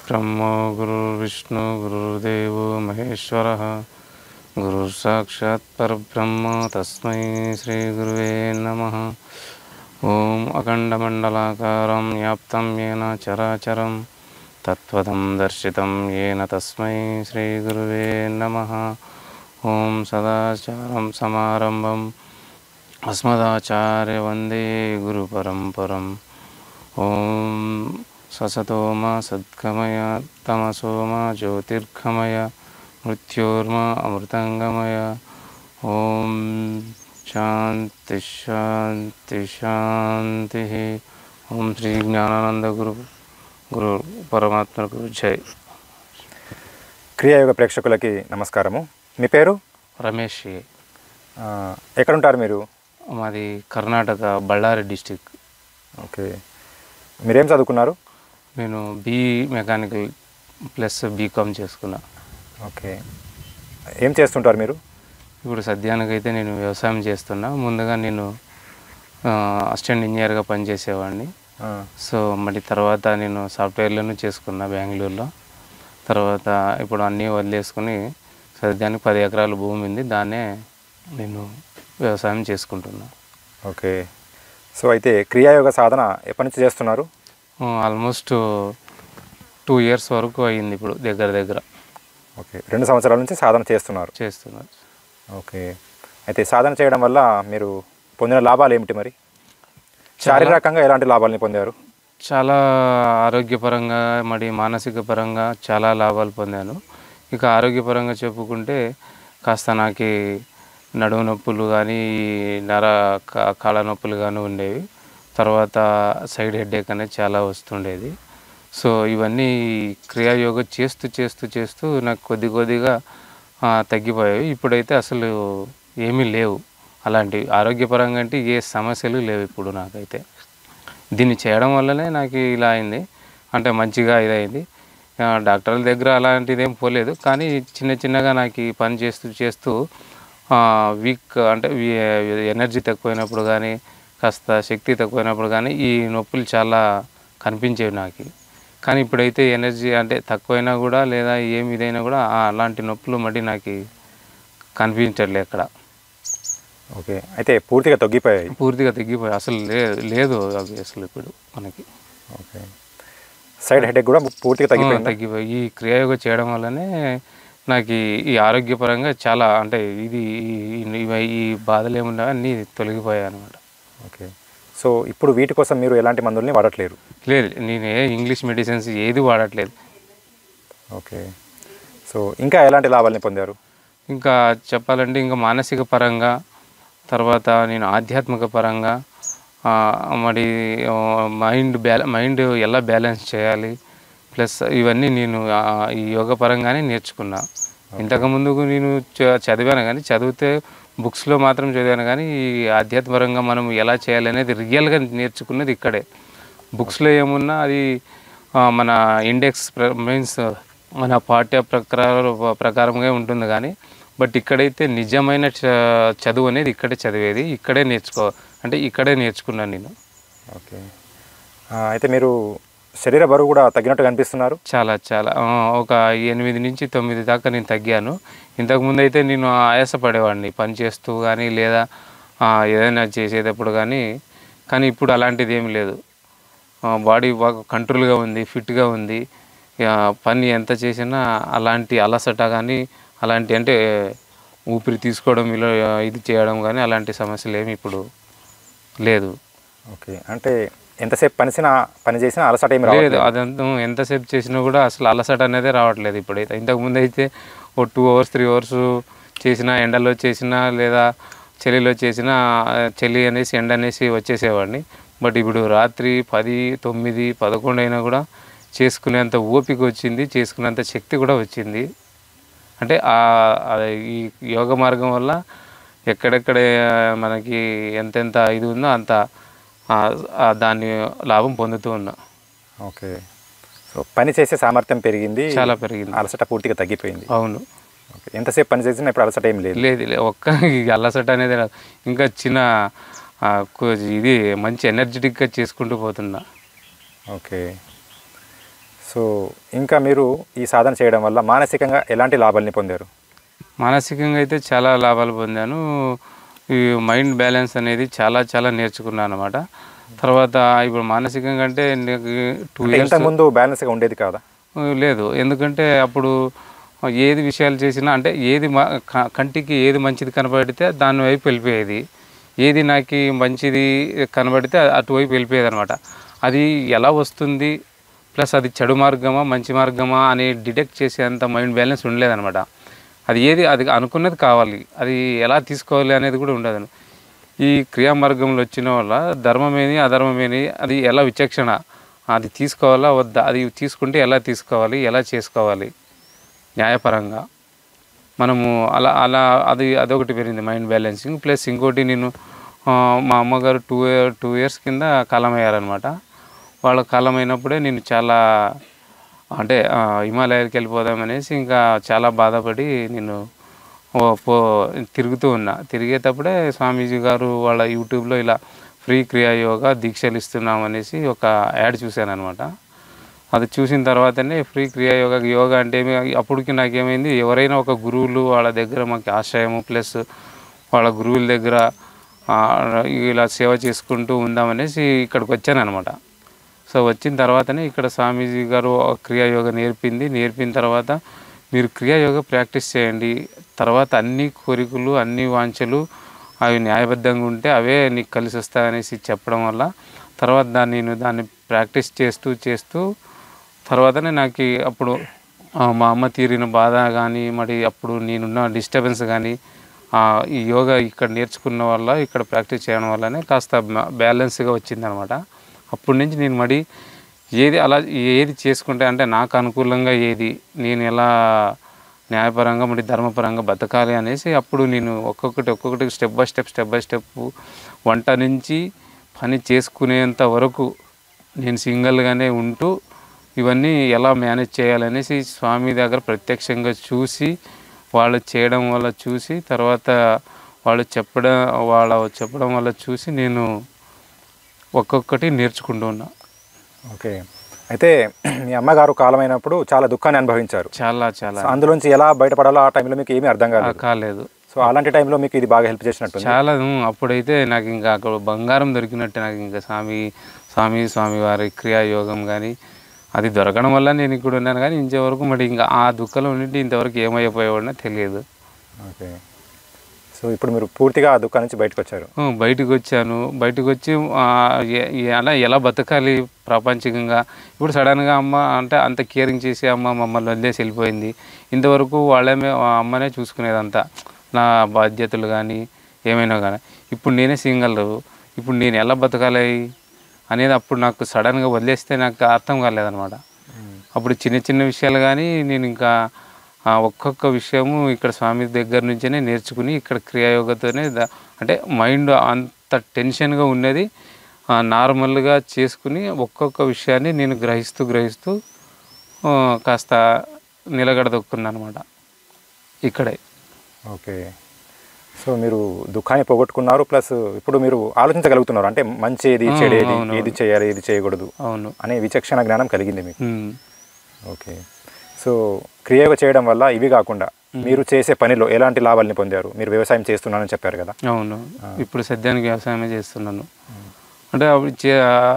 ब्रह्मा गुरुर्विष्णु गुरुर्देवो महेश्वरः गुरुर्साक्षात् परब्रह्म तस्मै श्रीगुरुवे नमः। ओम अखंडमंडलाकारं व्याप्तं येन चराचरं तत्त्वं दर्शितं येन तस्मै श्रीगुरुवे नमः। ओम सदाचारं समारंभम् अस्मदाचार्य वंदे गुरुपरंपरम्। ओम ससतोमा सद्गमय तमसोमा ज्योतिर्गमय मृत्योर्मा अमृतंगमय। ओम शांति शांति शांति। ओम श्री ज्ञानानंद गुरु परमात्मा गुरु जय। క్రియాయోగ ప్రేక్షకులకి నమస్కారము. మీ పేరు? రమేష్. ఎక్కడ ఉంటారు మీరు? మాది కర్ణాటక బళ్ళారి డిస్ట్రిక్ట్. ఓకే, మీరేం చదువుకున్నారు? నేను బీ మెకానికల్ ప్లస్ బీకామ్ చేసుకున్నా. ఓకే, ఏం చేస్తుంటారు మీరు? ఇప్పుడు సద్యానికైతే నేను వ్యవసాయం చేస్తున్నా. ముందుగా నేను అసిస్టెంట్ ఇంజనీర్గా పనిచేసేవాడిని. సో మరి తర్వాత నేను సాఫ్ట్వేర్లను చేసుకున్నా బెంగళూరులో. తర్వాత ఇప్పుడు అన్నీ వదిలేసుకుని సద్యానికి 10 ఎకరాల భూమి ఉంది, దాన్నే నేను వ్యవసాయం చేసుకుంటున్నా. ఓకే, సో అయితే క్రియాయోగ సాధన ఎప్పటి నుంచి చేస్తున్నారు? ఆల్మోస్ట్ 2 ఇయర్స్ వరకు అయ్యింది ఇప్పుడు దగ్గర. ఓకే, 2 సంవత్సరాల నుంచి సాధన చేస్తున్నారు. ఓకే, అయితే సాధన చేయడం వల్ల మీరు పొందిన లాభాలు ఏమిటి? మరి శారీరకంగా ఎలాంటి లాభాలని పొందారు? చాలా ఆరోగ్యపరంగా మరి మానసిక పరంగా చాలా లాభాలు పొందాను. ఇక ఆరోగ్యపరంగా చెప్పుకుంటే కాస్త నాకు నడుము నొప్పులు కానీ కాళ్ళ నొప్పులు కానీ ఉండేవి. తర్వాత సైడ్ హెడేక్ అనేది చాలా వస్తుండేది. సో ఇవన్నీ క్రియాయోగ చేస్తూ నాకు కొద్దిగా తగ్గిపోయాయి. ఇప్పుడైతే అసలు ఏమీ లేవు అలాంటివి. ఆరోగ్యపరంగా అంటే ఏ సమస్యలు లేవు ఇప్పుడు నాకైతే. దీన్ని చేయడం వల్లనే నాకు ఇలా అయింది, అంటే మంచిగా ఇదైంది. డాక్టర్ల దగ్గర అలాంటిది ఏం పోలేదు, కానీ చిన్నగా నాకు పని చేస్తూ వీక్ అంటే ఎనర్జీ తక్కువైనప్పుడు కానీ కాస్త శక్తి తక్కువైనప్పుడు కానీ ఈ నొప్పులు చాలా కనిపించేవి నాకు. కానీ ఇప్పుడైతే ఎనర్జీ అంటే తక్కువైనా కూడా లేదా ఏమి ఇదైనా కూడా అలాంటి నొప్పులు మళ్ళీ నాకు కనిపించట్లేదు ఎక్కడ. ఓకే, అయితే పూర్తిగా తగ్గిపోయాయి? అసలు లేదు అవి అసలు ఇప్పుడు మనకి. ఓకే, సైడ్ హెడేక్ కూడా పూర్తిగా తగ్గిపోయి ఈ క్రియాయోగ చేయడం వల్లనే నాకు ఈ ఆరోగ్యపరంగా చాలా అంటే ఈ బాధలు ఏమున్నా అన్నీ తొలగిపోయాయి అన్నమాట. ఓకే, సో ఇప్పుడు వీటి కోసం మీరు ఎలాంటి మందుల్ని వాడట్లేరు? లేదు, నేను ఇంగ్లీష్ మెడిసిన్స్ ఏది వాడట్లేదు. ఓకే, సో ఇంకా ఎలాంటి లాభాలని పొందారు? ఇంకా చెప్పాలంటే ఇంకా మానసిక పరంగా, తర్వాత నేను ఆధ్యాత్మిక పరంగా మరి మైండ్ ఎలా బ్యాలెన్స్ చేయాలి ప్లస్ ఇవన్నీ నేను ఈ యోగ పరంగానే నేర్చుకున్నా. ఇంతకుముందుకు నేను చదివాను, కానీ చదివితే బుక్స్లో మాత్రం చదివాను, కానీ ఈ ఆధ్యాత్మికంగా మనం ఎలా చేయాలి అనేది రియల్గా నేర్చుకున్నది ఇక్కడే. బుక్స్లో ఏమున్నా అది మన ఇండెక్స్ మీన్స్ మన పాఠ్య ప్రకారంగా ఉంటుంది, కానీ బట్ ఇక్కడైతే నిజమైన చదువు అనేది ఇక్కడే చదివేది, ఇక్కడే నేర్చుకున్నాను నేను. ఓకే, అయితే మీరు శరీర బరువు కూడా తగ్గినట్టు కనిపిస్తున్నారు. చాలా ఒక 8 నుంచి 9 దాకా నేను తగ్గాను. ఇంతకుముందు అయితే నేను ఆయాసపడేవాడిని పని చేస్తూ కానీ లేదా ఏదైనా చేసేటప్పుడు కానీ ఇప్పుడు అలాంటిది ఏమి లేదు. బాడీ బాగా కంట్రోల్గా ఉంది, ఫిట్గా ఉంది. పని ఎంత చేసినా అలాంటి అలసట కానీ అలాంటి అంటే ఊపిరి తీసుకోవడం ఇలా ఇది చేయడం కానీ అలాంటి సమస్యలు ఏమి ఇప్పుడు లేదు. ఓకే, అంటే ఎంతసేపు పని చేసినా అలసట ఏమి లేదు. అదంతా ఎంతసేపు చేసినా కూడా అసలు అలసట అనేది రావట్లేదు ఇప్పుడైతే. ఇంతకుముందు అయితే ఓ 2 hours 3 hours చేసినా, ఎండలో చేసినా లేదా చలిలో చేసినా చలి అనేసి ఎండ అనేసి వచ్చేసేవాడిని. బట్ ఇప్పుడు రాత్రి 10, 9, 11 అయినా కూడా చేసుకునేంత ఓపిక వచ్చింది, చేసుకునేంత శక్తి కూడా వచ్చింది. అంటే ఈ యోగ మార్గం వల్ల ఎక్కడెక్కడ మనకి ఎంతెంత ఇది ఉందో అంత దాన్ని లాభం పొందుతూ ఉన్నా. ఓకే. సో పని చేసే సామర్థ్యం పెరిగింది, చాలా పెరిగింది, అలసట పూర్తిగా తగ్గిపోయింది. అవును. ఓకే. ఎంతసేపు పని చేసినా ఇప్పుడు అలసట ఏం లేదు? లేదు, ఒక్క అలసట అనేది ఇంకా చిన్న ఇది మంచి ఎనర్జెటిక్గా చేసుకుంటూ పోతున్నా. ఓకే. సో ఇంకా మీరు ఈ సాధన చేయడం వల్ల మానసికంగా ఎలాంటి లాభాలని పొందారు? మానసికంగా అయితే చాలా లాభాలు పొందాను. ఈ మైండ్ బ్యాలెన్స్ అనేది చాలా చాలా నేర్చుకున్నాను అనమాట. తర్వాత ఇప్పుడు మానసికంగా అంటే 2 ఇయర్స్ ముందు బ్యాలెన్స్గా ఉండేది కాదా? లేదు, ఎందుకంటే అప్పుడు ఏది విషయాలు చేసినా అంటే ఏది కంటికి ఏది మంచిది కనబడితే దాని వైపు వెళ్ళిపోయేది, ఏది నాకు మంచిది కనబడితే అటువైపు వెళ్ళిపోయేది అనమాట. అది ఎలా వస్తుంది ప్లస్ అది చెడు మార్గమా మంచి మార్గమా అని డిటెక్ట్ చేసేంత మైండ్ బ్యాలెన్స్ ఉండలేదన్నమాట. అది అనుకున్నది కావాలి, అది ఎలా తీసుకోవాలి అనేది కూడా ఉండదు. ఈ క్రియా మార్గంలో వచ్చిన వల్ల ధర్మమేని అధర్మమేని అది ఎలా విచక్షణ, అది తీసుకోవాలా వద్దా, అది తీసుకుంటే ఎలా తీసుకోవాలి, ఎలా చేసుకోవాలి న్యాయపరంగా మనము అలా అదొకటి పెరిగింది మైండ్ బ్యాలెన్సింగ్. ప్లస్ ఇంకోటి నేను మా అమ్మగారు 2 ఇయర్స్ కింద కాలమయ్యారనమాట. వాళ్ళ కాలం అయినప్పుడే నేను చాలా అంటే హిమాలయాలకు వెళ్ళిపోదామనేసి ఇంకా చాలా బాధపడి నేను తిరుగుతూ ఉన్నా. తిరిగేటప్పుడే స్వామీజీ గారు వాళ్ళ యూట్యూబ్లో ఇలా ఫ్రీ క్రియాయోగా దీక్షలు ఇస్తున్నామనేసి ఒక యాడ్ చూశాను అనమాట. అది చూసిన తర్వాతనే ఫ్రీ యోగా అంటే అప్పటికి నాకేమైంది, ఎవరైనా ఒక గురువులు వాళ్ళ దగ్గర మాకు ఆశ్రయము ప్లస్ వాళ్ళ గురువుల దగ్గర ఇలా సేవ చేసుకుంటూ ఉందామనేసి ఇక్కడికి వచ్చాను అనమాట. సో వచ్చిన తర్వాతనే ఇక్కడ స్వామీజీ గారు క్రియాయోగ నేర్పిన తర్వాత మీరు క్రియాయోగ ప్రాక్టీస్ చేయండి, తర్వాత అన్ని కోరికలు అన్ని వాంఛలు అవి న్యాయబద్ధంగా ఉంటే అవే నీకు కలిసి వస్తాయనేసి చెప్పడం వల్ల తర్వాత దాన్ని ప్రాక్టీస్ చేస్తూ తర్వాతనే నాకు అప్పుడు మా అమ్మ తీరిన బాధ కానీ మరి అప్పుడు నేనున్న డిస్టర్బెన్స్ కానీ ఈ యోగా ఇక్కడ నేర్చుకున్న వల్ల ఇక్కడ ప్రాక్టీస్ చేయడం వల్లనే కాస్త బ్యాలెన్స్గా వచ్చిందనమాట. అప్పటి నుంచి నేను ఏది చేసుకుంటే అంటే నాకు అనుకూలంగా ఏది నేను ఎలా న్యాయపరంగా మరి ధర్మపరంగా బతకాలి అనేసి అప్పుడు నేను ఒక్కొక్కటి స్టెప్ బై స్టెప్ వంట నుంచి పని చేసుకునేంత వరకు నేను సింగిల్గానే ఉంటూ ఇవన్నీ ఎలా మేనేజ్ చేయాలనేసి స్వామి దగ్గర ప్రత్యక్షంగా చూసి వాళ్ళు చేయడం వల్ల చూసి తర్వాత వాళ్ళు చెప్పడం వల్ల చూసి నేను ఒక్కొక్కటి నేర్చుకుంటూ ఉన్నా. ఓకే. అయితే మీ అమ్మగారు కాలమైనప్పుడు చాలా దుఃఖాన్ని అనుభవించారు. చాలా అందులోంచి ఎలా బయటపడాలో ఆ టైంలో మీకు ఏమీ అర్థం కాలేదు. సో అలాంటి టైంలో మీకు ఇది బాగా హెల్ప్ చేసినట్టు? చాలా. అప్పుడైతే నాకు ఇంకా అక్కడ బంగారం దొరికినట్టు. నాకు ఇంకా స్వామి వారి క్రియాయోగం కానీ అది దొరకడం వల్ల నేను ఇక్కడ ఉన్నాను. కానీ ఇంతవరకు మరి ఇంకా ఆ దుఃఖంలో ఉండి ఇంతవరకు ఏమైపోయేవాడినో తెలియదు. ఓకే. సో ఇప్పుడు మీరు పూర్తిగా ఆ దుఃఖం నుంచి బయటకు వచ్చారు? బయటకు వచ్చి ఎలా బతకాలి ప్రాపంచికంగా. ఇప్పుడు సడన్గా అమ్మ అంటే అంత కేరింగ్ చేసి అమ్మ మమ్మల్ని వదిలేసి వెళ్ళిపోయింది. ఇంతవరకు అమ్మనే చూసుకునేదంతా, నా బాధ్యతలు కానీ ఏమైనా కానీ. ఇప్పుడు నేనే సింగల్, ఇప్పుడు నేను ఎలా బతకాలి అనేది అప్పుడు నాకు సడన్గా వదిలేస్తే నాకు అర్థం కాలేదనమాట. అప్పుడు చిన్న విషయాలు కానీ నేను ఇంకా ఒక్కొక్క విషయము ఇక్కడ స్వామి దగ్గర నుంచే నేర్చుకుని ఇక్కడ క్రియాయోగతోనే అంటే మైండ్ అంత టెన్షన్గా ఉన్నది నార్మల్గా చేసుకుని ఒక్కొక్క విషయాన్ని నేను గ్రహిస్తూ కాస్త నిలగడదొక్కున్నాను అనమాట ఇక్కడే. ఓకే. సో మీరు దుఃఖాన్ని పోగొట్టుకున్నారు, ప్లస్ ఇప్పుడు మీరు ఆలోచించగలుగుతున్నారు. అంటే మంచి ఏది చెడేది, ఏది చేయాలి ఏది చేయకూడదు అనే విచక్షణ జ్ఞానం కలిగింది మీకు. ఓకే. సో క్రియాయోగ చేయడం వల్ల ఇవి కాకుండా మీరు చేసే పనిలో ఎలాంటి లాభాలని పొందారు? మీరు వ్యవసాయం చేస్తున్నానని చెప్పారు కదా? అవును, ఇప్పుడు సద్యానికి వ్యవసాయమే చేస్తున్నాను. అంటే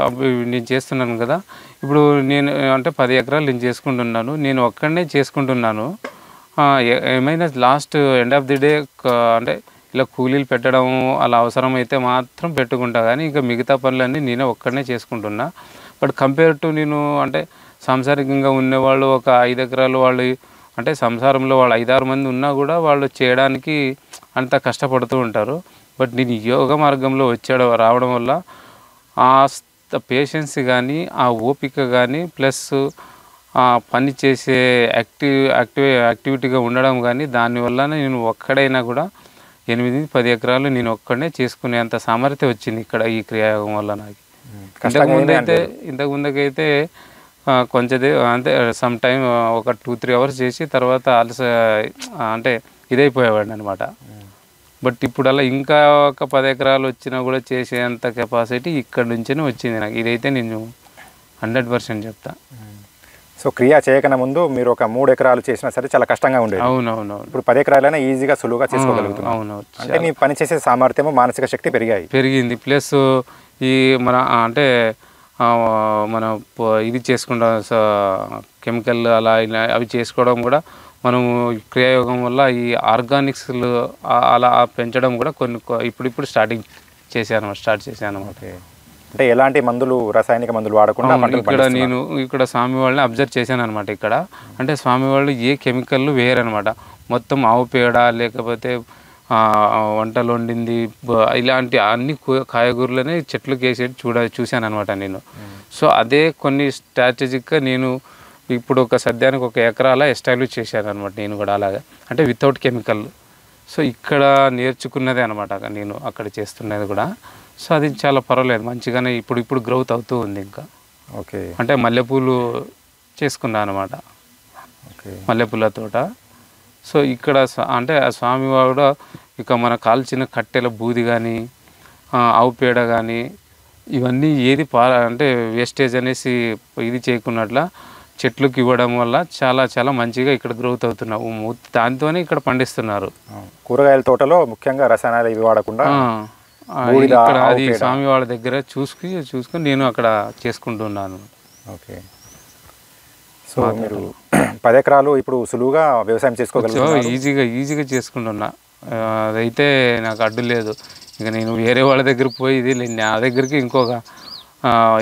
అప్పుడు నేను చేస్తున్నాను కదా, ఇప్పుడు నేను అంటే 10 ఎకరాలు నేను చేసుకుంటున్నాను. నేను ఒక్కడనే చేసుకుంటున్నాను. ఏమైనా last end of the day అంటే ఇలా కూలీలు పెట్టడం అలా అవసరమైతే మాత్రం పెట్టుకుంటా, కానీ ఇంకా మిగతా పనులన్నీ నేనే ఒక్కడనే చేసుకుంటున్నా. బట్ కంపేర్ టు నేను అంటే సాంసారికంగా ఉన్నవాళ్ళు ఒక 5 ఎకరాలు వాళ్ళు అంటే సంసారంలో వాళ్ళు 5-6 మంది ఉన్నా కూడా వాళ్ళు చేయడానికి అంత కష్టపడుతూ ఉంటారు. బట్ నేను యోగ మార్గంలో రావడం వల్ల పేషెన్స్ కానీ ఆ ఓపిక కానీ ప్లస్ పని చేసే యాక్టివిటీగా ఉండడం కానీ దానివల్ల నేను ఒక్కడైనా కూడా 8-10 ఎకరాలు నేను ఒక్కడనే చేసుకునేంత సామర్థ్యం వచ్చింది ఇక్కడ ఈ క్రియాయోగం వల్ల నాకు. ఇంతకు ముందుకైతే కొంచెం అంటే సమ్ టైం ఒక 2-3 అవర్స్ చేసి తర్వాత అంటే ఇదైపోయేవాడిని అనమాట. బట్ ఇప్పుడు అలా ఇంకా ఒక 10 ఎకరాలు వచ్చినా కూడా చేసేంత కెపాసిటీ ఇక్కడ నుంచే వచ్చింది నాకు. ఇదైతే నేను 100% చెప్తా. సో క్రియా చేయకన్నా ముందు మీరు ఒక 3 ఎకరాలు చేసినా సరే చాలా కష్టంగా ఉండేది. అవునవును. ఇప్పుడు 10 ఎకరాలైనా ఈజీగా సులువుగా చేసుకోగలుగుతున్నాం. అవును. అంటే మీ పని చేసే సామర్థ్యము మానసిక శక్తి పెరిగింది. ప్లస్ ఈ మన అంటే మన ఇది చేసుకుంటాం కెమికల్ అలా ఇలా అవి చేసుకోవడం కూడా మనము క్రియాయోగం వల్ల ఈ ఆర్గానిక్స్లు అలా పెంచడం కూడా కొన్ని ఇప్పుడు స్టార్ట్ చేశాను. అంటే ఎలాంటి మందులు రసాయనిక మందులు వాడకుండా ఇక్కడ స్వామి వాళ్ళని అబ్జర్వ్ చేశాను అనమాట. ఇక్కడ అంటే స్వామి వాళ్ళు ఏ కెమికల్ వేయరనమాట. మొత్తం ఆవు పేడ లేకపోతే వంటలు వండింది ఇలాంటి అన్ని కాయగూరలనే చెట్లకు వేసేది చూశాను అనమాట నేను. సో అదే కొన్ని స్ట్రాటజిక్గా నేను ఇప్పుడు సద్యానికి 1 ఎకరాల ఎస్టాబ్లిష్ చేశాను అనమాట నేను కూడా అలాగా, అంటే వితౌట్ కెమికల్. సో ఇక్కడ నేర్చుకున్నదే అనమాట నేను అక్కడ చేస్తున్నది కూడా. సో అది చాలా పర్వాలేదు, మంచిగానే ఇప్పుడు గ్రోత్ అవుతూ ఉంది. ఇంకా అంటే మల్లెపూలు చేసుకున్నాను అనమాట, మల్లెపూల తోట. సో ఇక్కడ అంటే ఆ స్వామి కూడా ఇక మన కాల్చిన కట్టెల బూది కానీ ఆవు పేడ కానీ ఇవన్నీ ఏది అంటే వేస్టేజ్ అనేసి ఇది చేయకున్నట్ల చెట్లకు ఇవ్వడం వల్ల చాలా చాలా మంచిగా ఇక్కడ గ్రోత్ అవుతున్నావు. దాంతోనే ఇక్కడ పండిస్తున్నారు. కూరగాయల తోటలో ముఖ్యంగా రసాయనాలు ఇవి వాడకుండా ఇక్కడ అది స్వామి వాళ్ళ దగ్గర చూసుకుని నేను అక్కడ చేసుకుంటున్నాను. ఓకే. సో మీరు 10 ఎకరాలు ఇప్పుడు సులువుగా వ్యవసాయం చేసుకోగలుగుతారు, ఈజీగా చేసుకుంటున్నా. అదైతే నాకు అడ్డు లేదు. ఇక నేను వేరే వాళ్ళ దగ్గర పోయి ఇది నా దగ్గరికి ఇంకొక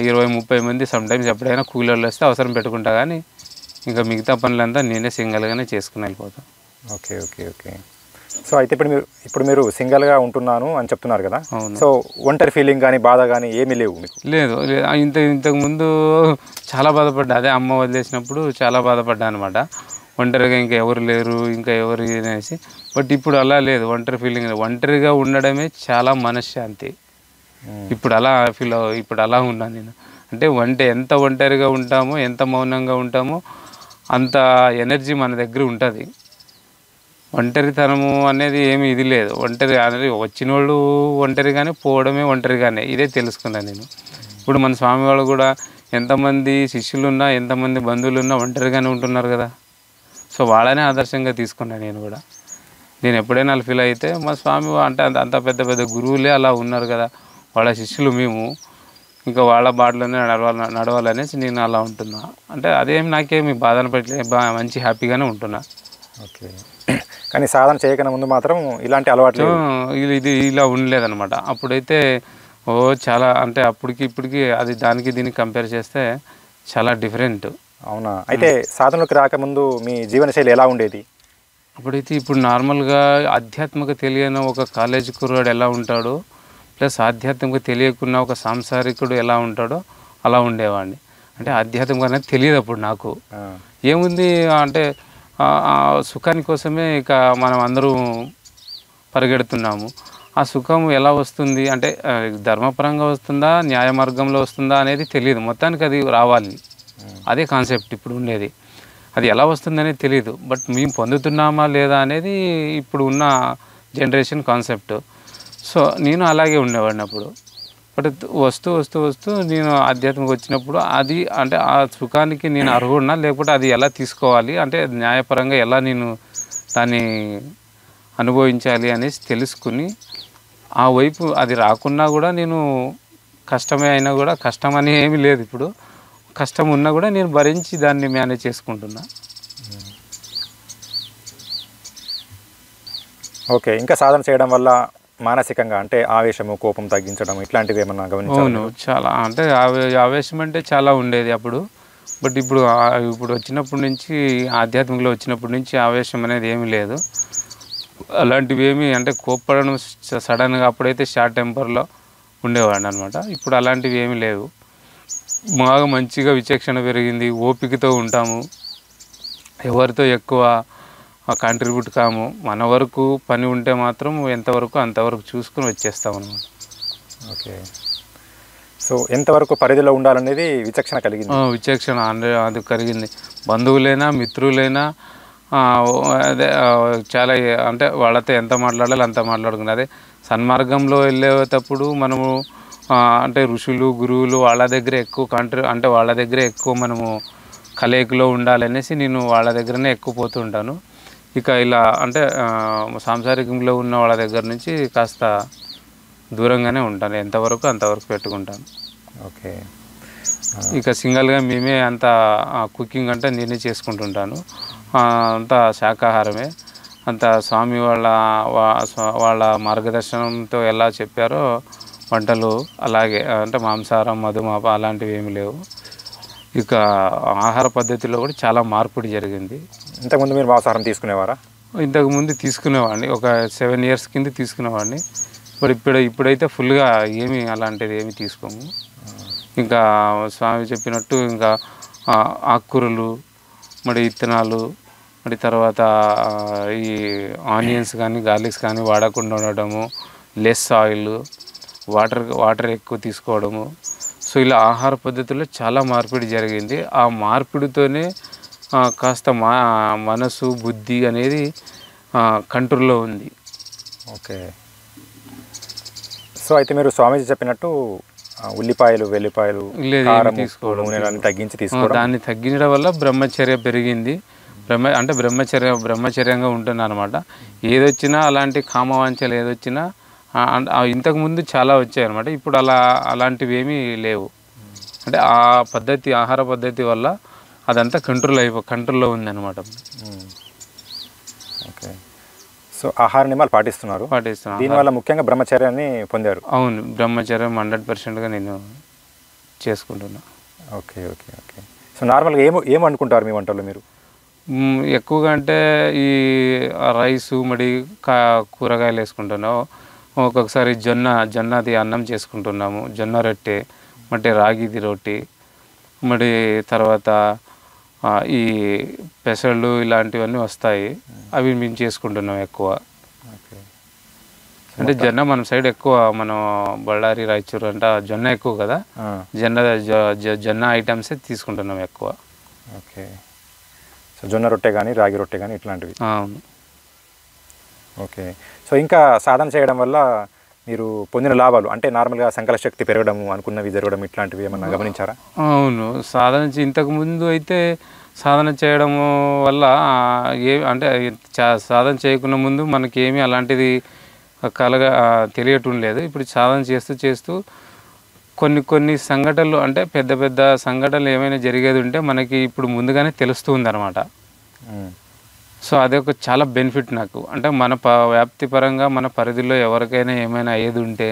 20-30 మంది సమ్టైమ్స్ ఎప్పుడైనా కూలీలు వస్తే అవసరం పెట్టుకుంటా, కానీ ఇంకా మిగతా పనులంతా నేనే సింగిల్గానే చేసుకుని వెళ్ళిపోతాను. ఓకే. సో అయితే ఇప్పుడు మీరు సింగిల్గా ఉంటున్నాను అని చెప్తున్నారు కదా. సో ఒంటరి ఫీలింగ్ కానీ బాధ కానీ ఏమీ లేవు మీకు? లేదు. ఇంతకు ముందు చాలా బాధపడ్డా, అదే అమ్మ వదిలేసినప్పుడు చాలా బాధపడ్డా అనమాట. ఒంటరిగా ఇంకా ఎవరు లేరు, ఇంకా ఎవరు అనేసి. బట్ ఇప్పుడు అలా లేదు, ఒంటరి ఫీలింగ్. ఒంటరిగా ఉండడమే చాలా మనశ్శాంతి. ఇప్పుడు అలా ఉన్నాను నేను. అంటే ఎంత ఒంటరిగా ఉంటామో, ఎంత మౌనంగా ఉంటామో అంత ఎనర్జీ మన దగ్గర ఉంటుంది. ఒంటరితనము అనేది ఏమి ఇది లేదు. ఒంటరి అనేది వచ్చిన వాళ్ళు ఒంటరిగానే, పోవడమే ఒంటరిగానే, ఇదే తెలుసుకున్నాను నేను. ఇప్పుడు మన స్వామి వాళ్ళు కూడా ఎంతమంది శిష్యులున్నా, ఎంతమంది బంధువులున్నా ఒంటరిగానే ఉంటున్నారు కదా. సో వాళ్ళనే ఆదర్శంగా తీసుకున్నాను నేను కూడా. నేను ఎప్పుడైనా అలా ఫీల్ అయితే మా స్వామి అంటే అంత పెద్ద గురువులే అలా ఉన్నారు కదా, వాళ్ళ శిష్యులు మేము, ఇంకా వాళ్ళ బాటలోనే నడవాలనేసి నేను అలా ఉంటున్నా. అంటే అదేమి నాకేమి బాధన పెట్టలేదు, మంచి హ్యాపీగానే ఉంటున్నా. ఓకే. కానీ సాధన చేయకన్నా ముందు మాత్రం ఇలాంటి అలవాట్లు ఇది ఇలా ఉండలేదన్నమాట. అప్పుడైతే చాలా అంటే ఇప్పటికి అది దీనికి కంపేర్ చేస్తే చాలా డిఫరెంట్. అవునా? అయితే సాధనలోకి రాకముందు మీ జీవనశైలి ఎలా ఉండేది? అప్పుడైతే ఇప్పుడు నార్మల్గా ఆధ్యాత్మిక తెలియని ఒక కాలేజీ కుర్రాడు ఎలా ఉంటాడో, ప్లస్ ఆధ్యాత్మిక తెలియకున్న ఒక సాంసారికుడు ఎలా ఉంటాడో అలా ఉండేవాడిని. అంటే ఆధ్యాత్మిక అనేది తెలియదు అప్పుడు నాకు. ఏముంది అంటే సుఖాని కోసమే ఇక మనం అందరూ పరిగెడుతున్నాము. ఆ సుఖం ఎలా వస్తుంది అంటే ధర్మపరంగా వస్తుందా, న్యాయ మార్గంలో వస్తుందా అనేది తెలియదు. మొత్తానికి అది రావాలి, అదే కాన్సెప్ట్ ఇప్పుడు ఉండేది. అది ఎలా వస్తుందనేది తెలియదు, బట్ మేము పొందుతున్నామా లేదా అనేది ఇప్పుడు ఉన్న జనరేషన్ కాన్సెప్ట్. సో నేను అలాగే ఉండేవాడిని అప్పుడు. బట్ వస్తూ నేను ఆధ్యాత్మిక వచ్చినప్పుడు అది అంటే ఆ సుఖానికి నేను అర్హుడినా, లేకపోతే అది ఎలా తీసుకోవాలి, అంటే న్యాయపరంగా ఎలా నేను దాన్ని అనుభవించాలి అనేసి తెలుసుకుని ఆ వైపు అది రాకున్నా కూడా నేను కష్టమే అయినా కూడా, కష్టం అని ఏమీ లేదు ఇప్పుడు, కష్టం ఉన్నా కూడా నేను భరించి దాన్ని మేనేజ్ చేసుకుంటున్నా. ఓకే. ఇంకా సాధన చేయడం వల్ల మానసికంగా అంటే ఆవేశము, కోపం తగ్గించడం ఇట్లాంటివి ఏమన్నా గమనించారా? అవును, చాలా అంటే ఆవేశం అంటే చాలా ఉండేది అప్పుడు. బట్ ఇప్పుడు వచ్చినప్పటి నుంచి, ఆధ్యాత్మికలో వచ్చినప్పటి నుంచి ఆవేశం అనేది ఏమీ లేదు. అలాంటివి ఏమీ అంటే కోప్పడడం సడన్గా అప్పుడైతే షార్ట్ టెంపర్లో ఉండేవాడిని అనమాట. ఇప్పుడు అలాంటివి ఏమీ లేవు. బాగా మంచిగా విచక్షణ పెరిగింది, ఓపికతో ఉంటాము, ఎవరితో ఎక్కువ కాంట్రిబ్యూట్ కాము. మన వరకు పని ఉంటే మాత్రం ఎంతవరకు అంతవరకు చూసుకుని వచ్చేస్తాం అన్నమాట. ఓకే. సో ఎంతవరకు పరిధిలో ఉండాలనేది విచక్షణ కలిగింది. విచక్షణ అది కలిగింది. బంధువులైనా మిత్రులైనా అదే చాలా అంటే వాళ్ళతో ఎంత మాట్లాడాలో అంత మాట్లాడుకుని, అదే సన్మార్గంలో వెళ్ళేటప్పుడు మనము అంటే ఋషులు గురువులు వాళ్ళ దగ్గర ఎక్కువ అంటే వాళ్ళ దగ్గర ఎక్కువ మనము కలయికలో ఉండాలనేసి నేను వాళ్ళ దగ్గరనే ఎక్కువ పోతూ ఉంటాను. ఇక ఇలా అంటే సాంసారికంలో ఉన్న వాళ్ళ దగ్గర నుంచి కాస్త దూరంగానే ఉంటాను, ఎంతవరకు అంతవరకు పెట్టుకుంటాను. ఓకే. ఇక సింగల్గా మేమే అంత కుకింగ్ అంటే నేనే చేసుకుంటుంటాను, అంతా శాకాహారమే. అంత స్వామి వాళ్ళ మార్గదర్శనంతో ఎలా చెప్పారో వంటలు అలాగే, అంటే మాంసాహారం మధుమాప అలాంటివి ఏమి లేవు. ఇక ఆహార పద్ధతిలో కూడా చాలా మార్పిడి జరిగింది. ఇంతకుముందు మీరు మాంసాహారం తీసుకునేవారా? ఇంతకుముందు తీసుకునేవాడిని, ఒక 7 years కింద తీసుకునేవాడిని. ఇప్పుడైతే ఫుల్గా ఏమి అలాంటిది ఏమి తీసుకోము. ఇంకా స్వామి చెప్పినట్టు ఇంకా ఆకుకూరలు, మరి విత్తనాలు, మరి తర్వాత ఈ ఆనియన్స్ కానీ గార్లిక్స్ కానీ వాడకుండా ఉండడము, లెస్ ఆయిల్, వాటర్ ఎక్కువ తీసుకోవడము. సో ఇలా ఆహార పద్ధతుల్లో చాలా మార్పిడి జరిగింది. ఆ మార్పిడితోనే కాస్త మనసు బుద్ధి అనేది కంట్రోల్లో ఉంది. ఓకే. సో అయితే మీరు స్వామీజీ చెప్పినట్టు ఉల్లిపాయలు వెల్లిపాయలు తీసుకోవడం, తగ్గించి తీసుకోవడం, దాన్ని తగ్గించడం వల్ల బ్రహ్మచర్య పెరిగింది. బ్రహ్మచర్యంగా ఉంటున్నా అనమాట. ఏదొచ్చినా అలాంటి కామవాంఛలు ఏదొచ్చినా ఇంతకుముందు చాలా వచ్చాయి అనమాట. ఇప్పుడు అలాంటివి ఏమీ లేవు. అంటే ఆ పద్ధతి, ఆహార పద్ధతి వల్ల అదంతా కంట్రోల్లో ఉంది అనమాట. ఓకే. సో ఆహార నియమాలు పాటిస్తున్నాను. దీనివల్ల ముఖ్యంగా బ్రహ్మచర్యాన్ని పొందారు. అవును, బ్రహ్మచర్యం 100%గా నేను చేసుకుంటున్నా. Okay okay okay. సో నార్మల్గా ఏం వండుకుంటారు మీ వంటల్లో మీరు? ఎక్కువగా అంటే ఈ రైసు మరి కూరగాయలు వేసుకుంటున్నాము. ఒక్కొక్కసారి జొన్నది అన్నం చేసుకుంటున్నాము, జొన్న రొట్టె, మరి రాగిది రొట్టి, మరి తర్వాత ఈ పెసళ్ళు ఇలాంటివన్నీ వస్తాయి, అవి మేము చేసుకుంటున్నాం ఎక్కువ. అంటే జొన్న మన సైడ్ ఎక్కువ, మనం బళ్ళారి రాయచూరు అంటే జొన్న ఎక్కువ కదా, జొన్న ఐటమ్సే తీసుకుంటున్నాం ఎక్కువ. ఓకే. సో జొన్న రొట్టె కానీ రాగి రొట్టె కానీ ఇట్లాంటివి. అవును. ఓకే. సో ఇంకా సాధన చేయడం వల్ల మీరు పొందిన లాభాలు అంటే నార్మల్గా సంకల్ప శక్తి పెరగడము, అనుకున్నవి జరగడం, ఇట్లాంటివి ఏమన్నా గమనించారా? అవును, ఇంతకుముందు అయితే సాధన చేయడము వల్ల అంటే సాధన చేయకున్న ముందు మనకేమీ అలాంటిది తెలియటం లేదు. ఇప్పుడు సాధన చేస్తూ కొన్ని సంఘటనలు, అంటే పెద్ద సంఘటనలు ఏమైనా జరిగేది ఉంటే మనకి ఇప్పుడు ముందుగానే తెలుస్తుంది అనమాట. సో అదొక చాలా బెనిఫిట్ నాకు. అంటే మన వ్యాప్తి పరంగా మన పరిధిలో ఎవరికైనా ఏమైనా అయ్యేది ఉంటే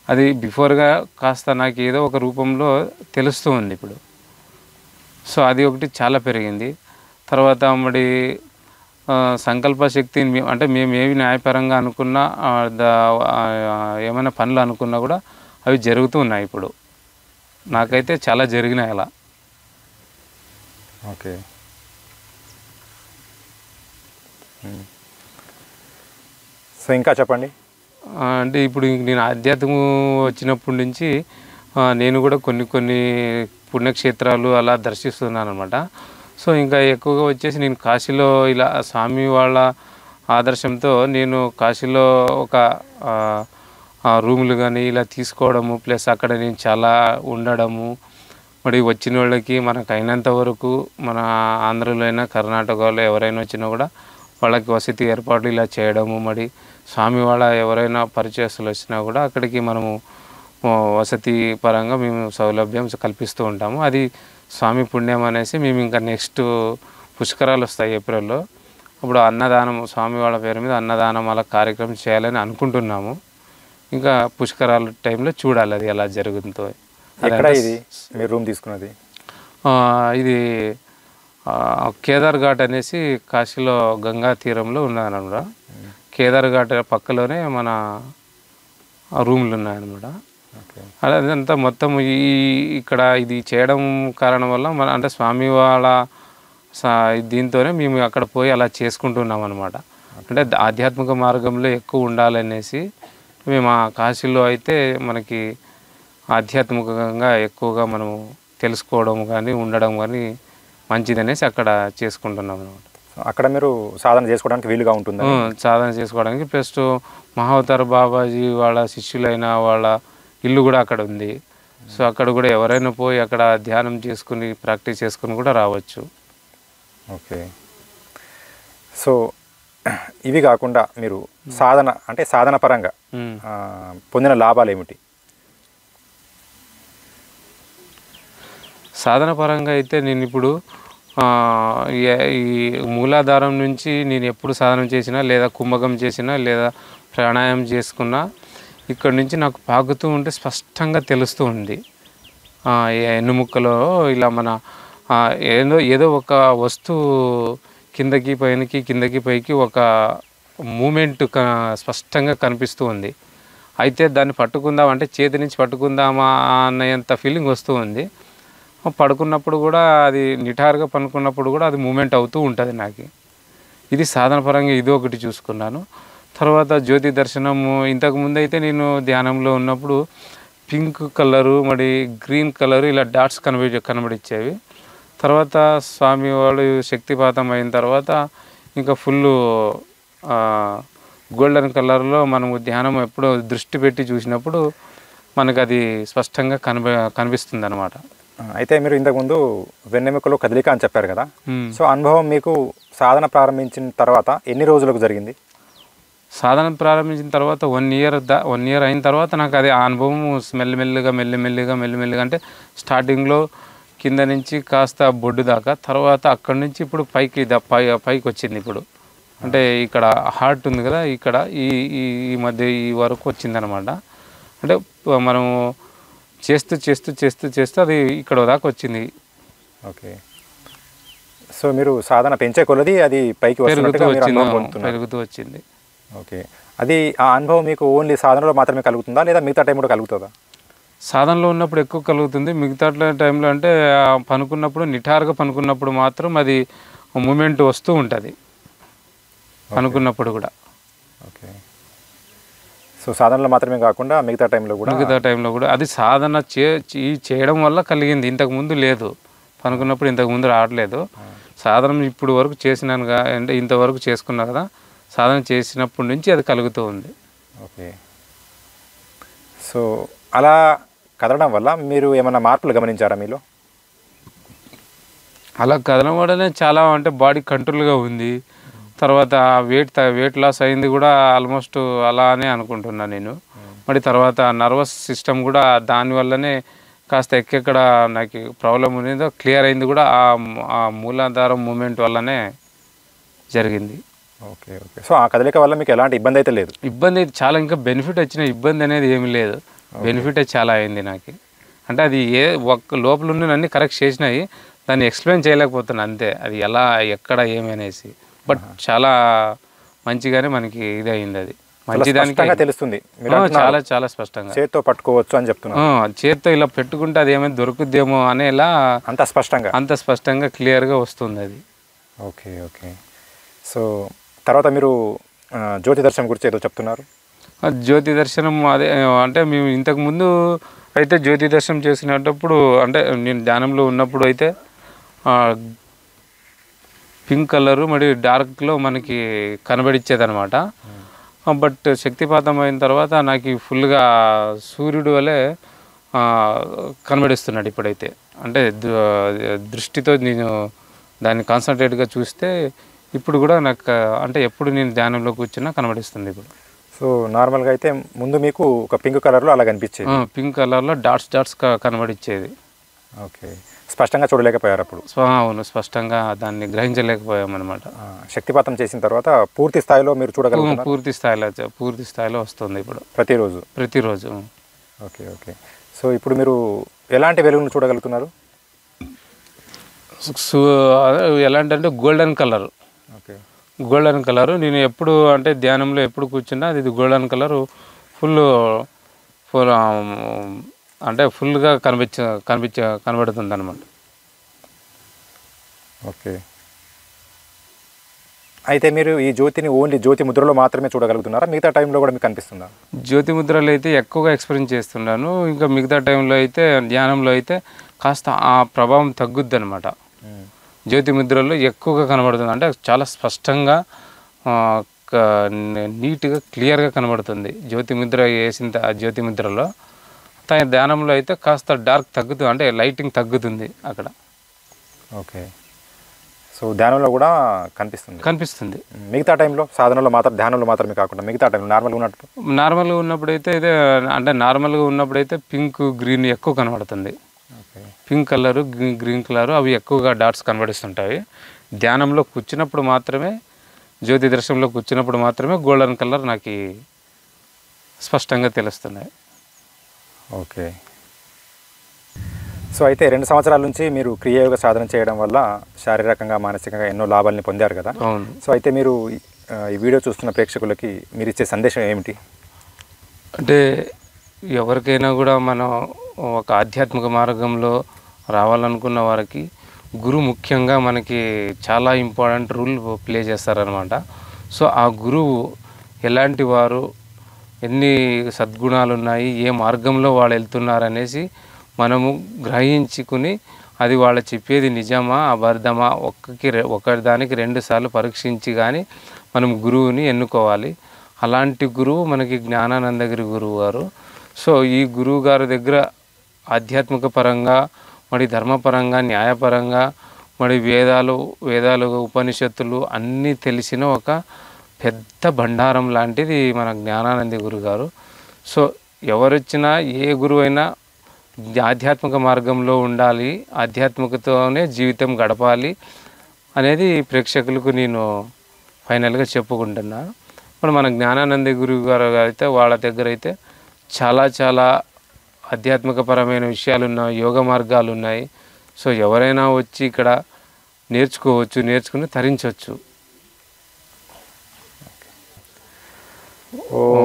అది బిఫోర్గా కాస్త నాకు ఏదో ఒక రూపంలో తెలుస్తూ ఉంది ఇప్పుడు. సో అది ఒకటి చాలా పెరిగింది. తర్వాత మరి సంకల్ప శక్తిని అంటే మేము ఏవి న్యాయపరంగా అనుకున్నా, ఏమైనా పనులు అనుకున్నా కూడా అవి జరుగుతూ ఉన్నాయి ఇప్పుడు. నాకైతే చాలా జరిగినాయి అలా. ఓకే. సో ఇంకా చెప్పండి. అంటే ఇప్పుడు నేను ఆధ్యాత్మం వచ్చినప్పటి నుంచి నేను కూడా కొన్ని పుణ్యక్షేత్రాలు అలా దర్శిస్తున్నాను అనమాట. సో ఇంకా ఎక్కువగా వచ్చేసి నేను కాశీలో ఇలా స్వామి వాళ్ళ ఆదర్శంతో నేను కాశీలో ఒక రూములు కానీ ఇలా తీసుకోవడము, ప్లస్ అక్కడ నేను చాలా ఉండడము, మరి వచ్చిన వాళ్ళకి మనకు అయినంత వరకు మన ఆంధ్రలో అయినా కర్ణాటకలో ఎవరైనా వచ్చినా కూడా వాళ్ళకి వసతి ఏర్పాట్లు ఇలా చేయడము, మరి స్వామి వాళ్ళ ఎవరైనా పరిచయస్తులు వచ్చినా కూడా అక్కడికి మనము వసతి పరంగా మేము సౌలభ్యం కల్పిస్తూ ఉంటాము. అది స్వామి పుణ్యం అనేసి మేము ఇంకా నెక్స్ట్ పుష్కరాలు వస్తాయి ఏప్రిల్లో, అప్పుడు అన్నదానం స్వామి వాళ్ళ పేరు మీద అన్నదానం అలా కార్యక్రమం చేయాలని అనుకుంటున్నాము. ఇంకా పుష్కరాల టైంలో చూడాలి అది ఎలా జరుగుతుందో. ఎక్కడ ఇది మీరు రూమ్ తీసుకున్నది? ఇది కేదార్ ఘాట్ అనేసి కాశీలో గంగా తీరంలో ఉన్నదన్నమాట. కేదార్ ఘాట్ పక్కలోనే మన రూమ్లు ఉన్నాయన్నమాట. అదంతా మొత్తం ఇక్కడ ఇది చేయడం కారణం వల్ల మన అంటే స్వామి వాళ్ళ దీంతోనే మేము అక్కడ పోయి అలా చేసుకుంటున్నాం అనమాట. అంటే ఆధ్యాత్మిక మార్గంలో ఎక్కువ ఉండాలనేసి మేము ఆ కాశీలో అయితే మనకి ఆధ్యాత్మికంగా ఎక్కువగా మనం తెలుసుకోవడం కానీ ఉండడం కానీ మంచిదనేసి అక్కడ చేసుకుంటున్నాం అనమాట. అక్కడ మీరు సాధన చేసుకోవడానికి వీలుగా ఉంటుంది. సాధన చేసుకోవడానికి ప్లస్ మహావతార బాబాజీ వాళ్ళ శిష్యులైన వాళ్ళ ఇల్లు కూడా అక్కడ ఉంది. సో అక్కడ కూడా ఎవరైనా పోయి అక్కడ ధ్యానం చేసుకుని ప్రాక్టీస్ చేసుకుని కూడా రావచ్చు. ఓకే. సో ఇవి కాకుండా మీరు సాధన అంటే సాధన పరంగా పొందిన లాభాలు ఏమిటి? సాధన పరంగా అయితే నేను ఇప్పుడు ఈ మూలాధారం నుంచి నేను ఎప్పుడు సాధన చేసినా లేదా కుంభకం చేసినా లేదా ప్రాణాయామం చేసుకున్నా ఇక్కడ నుంచి నాకు పాకుతూ ఉంటే స్పష్టంగా తెలుస్తూ ఉంది. ఎన్నుముక్కలో ఇలా మన ఏదో ఒక వస్తువు కిందకి పైనకి కిందకి పైకి ఒక మూమెంట్ స్పష్టంగా కనిపిస్తూ ఉంది. అయితే దాన్ని పట్టుకుందాం అంటే చేతి నుంచి పట్టుకుందామా అన్నంత ఫీలింగ్ వస్తూ ఉంది. పడుకున్నప్పుడు కూడా అది నిటారుగా పనుకున్నప్పుడు కూడా అది మూమెంట్ అవుతూ ఉంటుంది నాకు. ఇది సాధన పరంగా ఇది ఒకటి చూసుకున్నాను. తర్వాత జ్యోతి దర్శనము ఇంతకుముందు అయితే నేను ధ్యానంలో ఉన్నప్పుడు పింక్ కలరు మరి గ్రీన్ కలరు ఇలా డాట్స్ కనబడిచ్చేవి. తర్వాత స్వామి వాళ్ళు శక్తిపాతం అయిన తర్వాత ఇంకా ఫుల్ గోల్డెన్ కలర్లో మనము ధ్యానం ఎప్పుడో దృష్టి పెట్టి చూసినప్పుడు మనకు అది స్పష్టంగా కనిపిస్తుంది అనమాట. అయితే మీరు ఇంతకుముందు వెన్నెముకలో కదలిక అని చెప్పారు కదా, సో అనుభవం మీకు సాధన ప్రారంభించిన తర్వాత ఎన్ని రోజులకు జరిగింది? సాధన ప్రారంభించిన తర్వాత 1 ఇయర్ అయిన తర్వాత నాకు అది ఆ అనుభవం మెల్లిమెల్లిగా అంటే స్టార్టింగ్లో కింద నుంచి కాస్త బొడ్డు దాకా, తర్వాత అక్కడి నుంచి ఇప్పుడు పైకి వచ్చింది. ఇప్పుడు అంటే ఇక్కడ హార్ట్ ఉంది కదా, ఇక్కడ ఈ మధ్య ఈ వరకు వచ్చిందనమాట. అంటే మనము చేస్తూ అది ఇక్కడ దాకా వచ్చింది. ఓకే. సో మీరు సాధన పెంచే కొలది అది పైకి పెరుగుతూ వచ్చింది. ఓకే. అది ఆ అనుభవం మీకు ఓన్లీ సాధనలో మాత్రమే కలుగుతుందా లేదా మిగతా టైం కూడా కలుగుతుందా? సాధనలో ఉన్నప్పుడు ఎక్కువ కలుగుతుంది. మిగతా టైంలో అంటే పనుకున్నప్పుడు నిటారుగా పనుకున్నప్పుడు మాత్రం అది మూమెంట్ వస్తూ ఉంటుంది పనుకున్నప్పుడు కూడా. ఓకే. సో సాధనలో మాత్రమే కాకుండా మిగతా టైంలో కూడా అది సాధన చేయడం వల్ల కలిగింది. ఇంతకుముందు లేదు, పనుకున్నప్పుడు ఇంతకుముందు రావట్లేదు. సాధన ఇప్పుడు వరకు చేసినాను అంటే ఇంతవరకు చేసుకున్నా కదా, సాధన చేసినప్పటి నుంచి అది కలుగుతూ ఉంది. ఓకే. సో అలా కదలడం వల్ల మీరు ఏమైనా మార్పులు గమనించారా మీలో? అలా కదలడం వల్లనే చాలా అంటే బాడీ కంట్రోల్గా ఉంది. తర్వాత వెయిట్ లాస్ అయింది కూడా ఆల్మోస్ట్ అలానే అనుకుంటున్నాను నేను. మరి తర్వాత నర్వస్ సిస్టమ్ కూడా దానివల్లనే కాస్త ఎక్కడ నాకు ప్రాబ్లం ఉన్నదో క్లియర్ అయింది కూడా ఆ మూలాధారం మూమెంట్ వల్లనే జరిగింది. ఓకే. ఓకే. సో ఆ కదలిక వల్ల మీకు ఎలాంటి ఇబ్బంది అయితే లేదు? ఇబ్బంది అయితే చాలా, ఇంకా బెనిఫిట్ వచ్చిన ఇబ్బంది అనేది ఏమీ లేదు. బెనిఫిట్ చాలా అయింది నాకు. అంటే అది లోపల ఉన్న అన్ని కరెక్ట్ చేసినాయి, దాన్ని ఎక్స్ప్లెయిన్ చేయలేకపోతున్నాను అంతే, అది ఎలా ఎక్కడ ఏమనేసి. బట్ చాలా మంచిగానే మనకి ఇది అయింది. అది మంచిదానికి తెలుస్తుంది, చాలా స్పష్టంగా చేతితో పట్టుకోవచ్చు అని చెప్తున్నాను. చేతితో ఇలా పెట్టుకుంటే అది ఏమైనా దొరుకుద్దేమో అనేలా అంత స్పష్టంగా క్లియర్గా వస్తుంది అది. ఓకే. ఓకే. సో తర్వాత మీరు జ్యోతి దర్శనం గురించి ఏదో చెప్తున్నారు. జ్యోతి దర్శనం అదే అంటే మేము ఇంతకుముందు అయితే జ్యోతి దర్శనం చేసినప్పుడు అంటే నేను ధ్యానంలో ఉన్నప్పుడు అయితే పింక్ కలరు మరియు డార్క్లో మనకి కనబడిచ్చేదనమాట. బట్ శక్తిపాతం అయిన తర్వాత నాకు ఫుల్గా సూర్యుడు వలె కనబడిస్తున్నాడు ఇప్పుడైతే. అంటే దృష్టితో నేను దాన్ని కాన్సన్ట్రేట్గా చూస్తే ఇప్పుడు కూడా నాకు అంటే ఎప్పుడు నేను ధ్యానంలో కూర్చున్నా కనబడిస్తుంది ఇప్పుడు. సో నార్మల్గా అయితే ముందు మీకు ఒక పింక్ కలర్లో అలా కనిపించేది? పింక్ కలర్లో డాట్స్ కనబడిచ్చేది. ఓకే. స్పష్టంగా చూడలేకపోయారు అప్పుడు? అవును, స్పష్టంగా దాన్ని గ్రహించలేకపోయామన్నమాట. శక్తిపాతం చేసిన తర్వాత పూర్తి స్థాయిలో మీరు చూడగలుగుతారు? పూర్తి స్థాయిలో వస్తుంది ఇప్పుడు ప్రతిరోజు. ఓకే. ఓకే. సో ఇప్పుడు మీరు ఎలాంటి వెలుగును చూడగలుగుతున్నారు? ఎలాంటి అంటే golden colour. Okay. Golden colour నేను ఎప్పుడు అంటే ధ్యానంలో ఎప్పుడు కూర్చున్నా అది గోల్డెన్ కలరు ఫుల్ అంటే ఫుల్గా కనబడుతుంది అనమాట. ఓకే. అయితే మీరు ఈ జ్యోతిని ఓన్లీ జ్యోతి ముద్రలో మాత్రమే చూడగలుగుతున్నారా? మిగతా టైంలో కూడా మీకు కనిపిస్తుందా? జ్యోతి ముద్రలో అయితే ఎక్కువగా ఎక్స్పీరియన్స్ చేస్తున్నాను. ఇంకా మిగతా టైంలో అయితే ధ్యానంలో అయితే కాస్త ఆ ప్రభావం తగ్గుద్ది అనమాట. జ్యోతి ముద్రలో ఎక్కువగా కనబడుతుంది, అంటే చాలా స్పష్టంగా నీట్గా క్లియర్గా కనబడుతుంది జ్యోతి ముద్ర వేసిన ఆ జ్యోతి ముద్రలో. ధ్యానంలో అయితే కాస్త డార్క్ తగ్గుతుంది, అంటే లైటింగ్ తగ్గుతుంది అక్కడ. ఓకే. సో ధ్యానంలో కూడా కనిపిస్తుంది. మిగతా టైంలో సాధనలో మాత్రం, ధ్యానంలో మాత్రమే కాకుండా మిగతా టైంలో నార్మల్గా ఉన్నప్పుడైతే ఇదే, అంటే నార్మల్గా ఉన్నప్పుడైతే పింక్ గ్రీన్ ఎక్కువ కనబడుతుంది. పింక్ కలరు గ్రీన్ కలరు అవి ఎక్కువగా డాట్స్ కనబడిస్తుంటాయి. ధ్యానంలో కూర్చున్నప్పుడు మాత్రమే, జ్యోతి దర్శనంలో కూర్చున్నప్పుడు మాత్రమే గోల్డెన్ కలర్ నాకు స్పష్టంగా తెలుస్తున్నాయి. ఓకే. సో అయితే 2 సంవత్సరాల నుంచి మీరు క్రియాయోగ సాధన చేయడం వల్ల శారీరకంగా మానసికంగా ఎన్నో లాభాలని పొందారు కదా. అవును. సో అయితే మీరు ఈ వీడియో చూస్తున్న ప్రేక్షకులకి మీరు ఇచ్చే సందేశం ఏమిటి? అంటే ఎవరికైనా కూడా మనం ఒక ఆధ్యాత్మిక మార్గంలో రావాలనుకున్న వారికి గురువు ముఖ్యంగా మనకి చాలా ఇంపార్టెంట్ రోల్ ప్లే చేస్తారనమాట. సో ఆ గురువు ఎలాంటి వారు, ఎన్ని సద్గుణాలు ఉన్నాయి, ఏ మార్గంలో వాళ్ళు వెళ్తున్నారనేసి మనము గ్రహించుకుని అది వాళ్ళు చెప్పేది నిజమా అబద్ధమా ఒకదానికి 2 సార్లు పరీక్షించి కానీ మనం గురువుని ఎన్నుకోవాలి. అలాంటి గురువు మనకి జ్ఞానానందగిరి గురువు గారు. సో ఈ గురువు గారి దగ్గర ఆధ్యాత్మిక పరంగా, మరి ధర్మపరంగా, న్యాయపరంగా, మరి వేదాలు ఉపనిషత్తులు అన్నీ తెలిసిన ఒక పెద్ద భండారం లాంటిది మన జ్ఞానానంద గురుగారు. సో ఎవరొచ్చినా ఏ గురువు అయినా ఆధ్యాత్మిక మార్గంలో ఉండాలి, ఆధ్యాత్మికతోనే జీవితం గడపాలి అనేది ప్రేక్షకులకు నేను ఫైనల్గా చెప్పుకుంటున్నా. ఇప్పుడు మన జ్ఞానానంద గురువు గారు అయితే వాళ్ళ దగ్గర అయితే చాలా ఆధ్యాత్మికపరమైన విషయాలు ఉన్నాయి, యోగ మార్గాలు ఉన్నాయి. సో ఎవరైనా వచ్చి ఇక్కడ నేర్చుకోవచ్చు, నేర్చుకుని తరించవచ్చు. ఓం